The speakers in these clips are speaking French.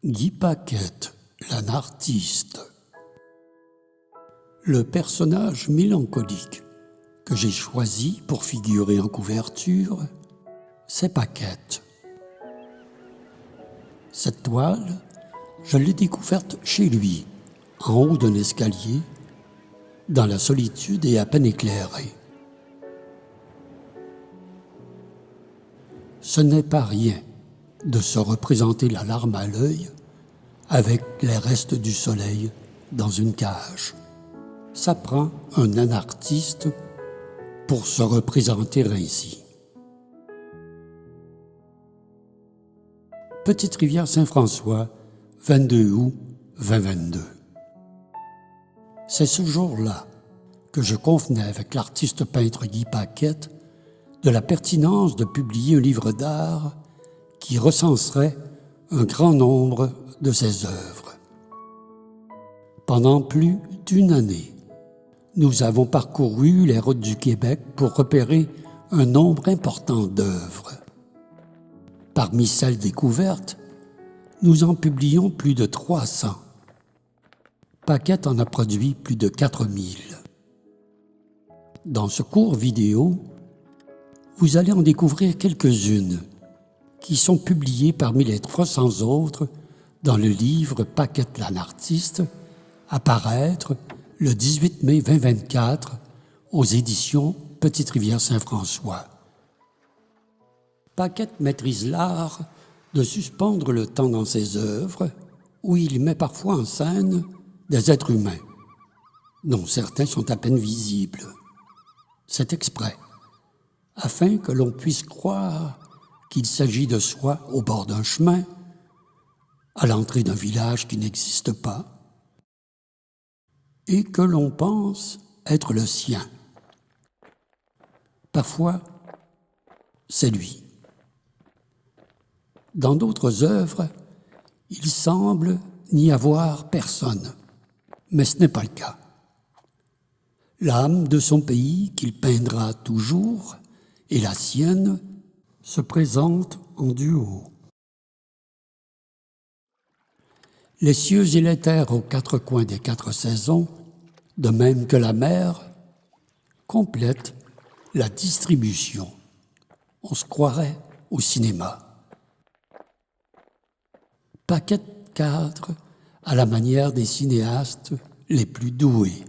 Guy Paquette, l'anartiste. Le personnage mélancolique que j'ai choisi pour figurer en couverture, c'est Paquette. Cette toile, je l'ai découverte chez lui, en haut d'un escalier, dans la solitude et à peine éclairée. Ce n'est pas rien de se représenter la larme à l'œil avec les restes du soleil dans une cage. Ça prend un anartiste pour se représenter ainsi. Petite-Rivière-Saint-François, 22 août 2022. C'est ce jour-là que je convenais avec l'artiste peintre Guy Paquette de la pertinence de publier un livre d'art qui recenserait un grand nombre de ses œuvres. Pendant plus d'une année, nous avons parcouru les routes du Québec pour repérer un nombre important d'œuvres. Parmi celles découvertes, nous en publions plus de 300. Paquette en a produit plus de 4000. Dans ce court vidéo, vous allez en découvrir quelques-unes qui sont publiées parmi les 300 autres dans le livre Paquette l'anartiste, à paraître le 18 mai 2024 aux éditions Petite-Rivière-Saint-François. Paquette maîtrise l'art de suspendre le temps dans ses œuvres, où il met parfois en scène des êtres humains, dont certains sont à peine visibles. C'est exprès, afin que l'on puisse croire qu'il s'agit de soi au bord d'un chemin, à l'entrée d'un village qui n'existe pas, et que l'on pense être le sien. Parfois, c'est lui. Dans d'autres œuvres, il semble n'y avoir personne, mais ce n'est pas le cas. L'âme de son pays, qu'il peindra toujours, et la sienne, se présentent en duo. Les cieux et les terres aux quatre coins des 4 saisons, de même que la mer, complètent la distribution. On se croirait au cinéma. Paquette cadre à la manière des cinéastes les plus doués.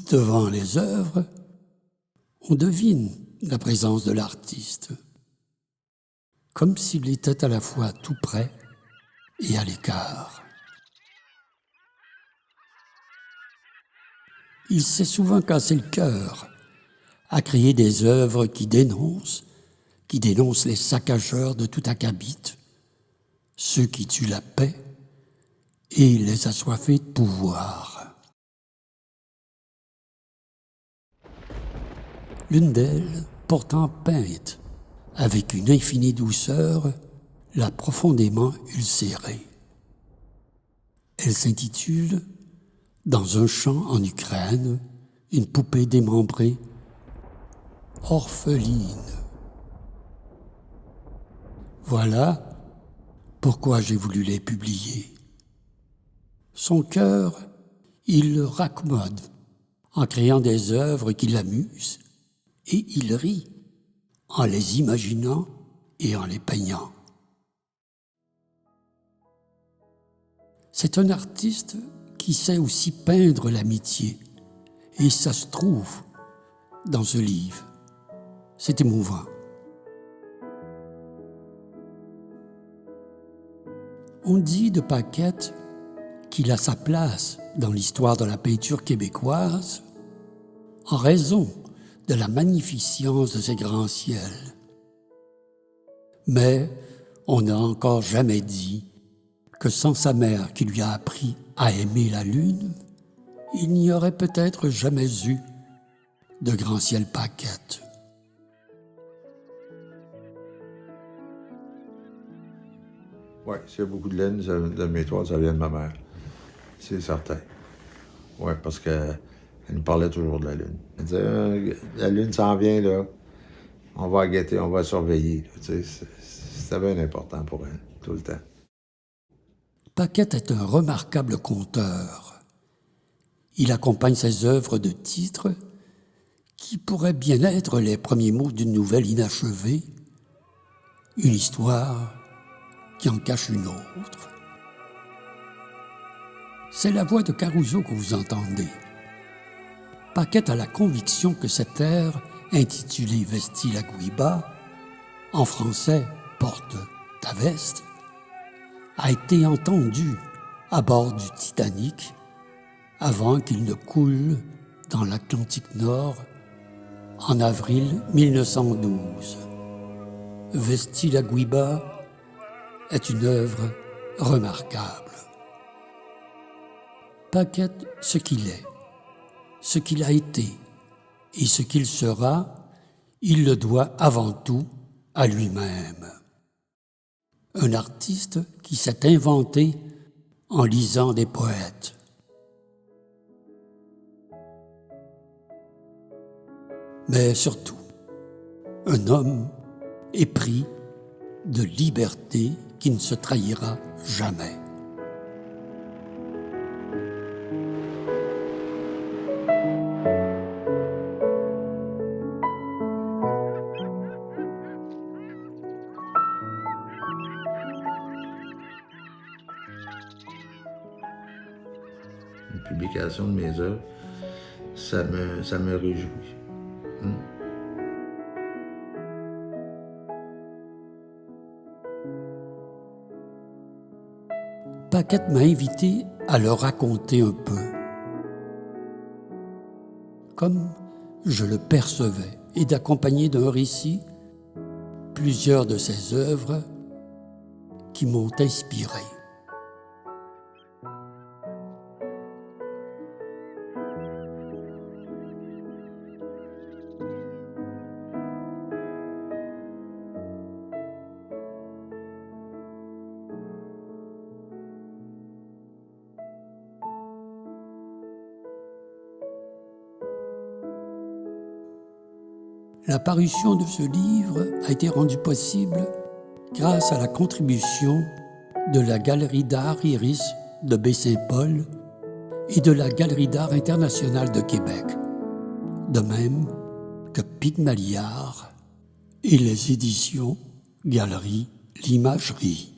Devant les œuvres, on devine la présence de l'artiste, comme s'il était à la fois tout près et à l'écart. Il s'est souvent cassé le cœur à créer des œuvres qui dénoncent les saccageurs de tout acabit, ceux qui tuent la paix et les assoiffés de pouvoir. L'une d'elles, pourtant peinte avec une infinie douceur, l'a profondément ulcérée. Elle s'intitule « Dans un champ en Ukraine, une poupée démembrée, orpheline ». Voilà pourquoi j'ai voulu les publier. Son cœur, il le raccommode en créant des œuvres qui l'amusent, et il rit en les imaginant et en les peignant. C'est un artiste qui sait aussi peindre l'amitié, et ça se trouve dans ce livre. C'est émouvant. On dit de Paquette qu'il a sa place dans l'histoire de la peinture québécoise en raison de la magnificence de ces grands ciels. Mais on n'a encore jamais dit que sans sa mère qui lui a appris à aimer la lune, il n'y aurait peut-être jamais eu de grand ciel Paquette. Oui, s'il y a beaucoup de laine dans mes toiles, ça vient de ma mère. C'est certain. Oui, parce qu'elle nous parlait toujours de la lune. Elle disait, la lune s'en vient, là. On va la guetter, on va la surveiller. Tu sais, c'était bien important pour elle, tout le temps. Paquette est un remarquable conteur. Il accompagne ses œuvres de titres qui pourraient bien être les premiers mots d'une nouvelle inachevée, une histoire qui en cache une autre. C'est la voix de Caruso que vous entendez. Paquette a la conviction que cet air, intitulé Vesti la Guiba, en français Porte ta veste, a été entendu à bord du Titanic avant qu'il ne coule dans l'Atlantique Nord en avril 1912. Vesti la Guiba est une œuvre remarquable. Paquette, ce qu'il est, ce qu'il a été et ce qu'il sera, il le doit avant tout à lui-même. Un artiste qui s'est inventé en lisant des poètes. Mais surtout, un homme épris de liberté qui ne se trahira jamais. Une publication de mes œuvres, ça me réjouit. Paquette m'a invité à le raconter un peu, comme je le percevais, et d'accompagner d'un récit plusieurs de ses œuvres qui m'ont inspiré. La parution de ce livre a été rendue possible grâce à la contribution de la Galerie d'art Iris de Baie-Saint-Paul et de la Galerie d'art internationale de Québec, de même que Pygmaliard et les éditions Galerie L'Imagerie.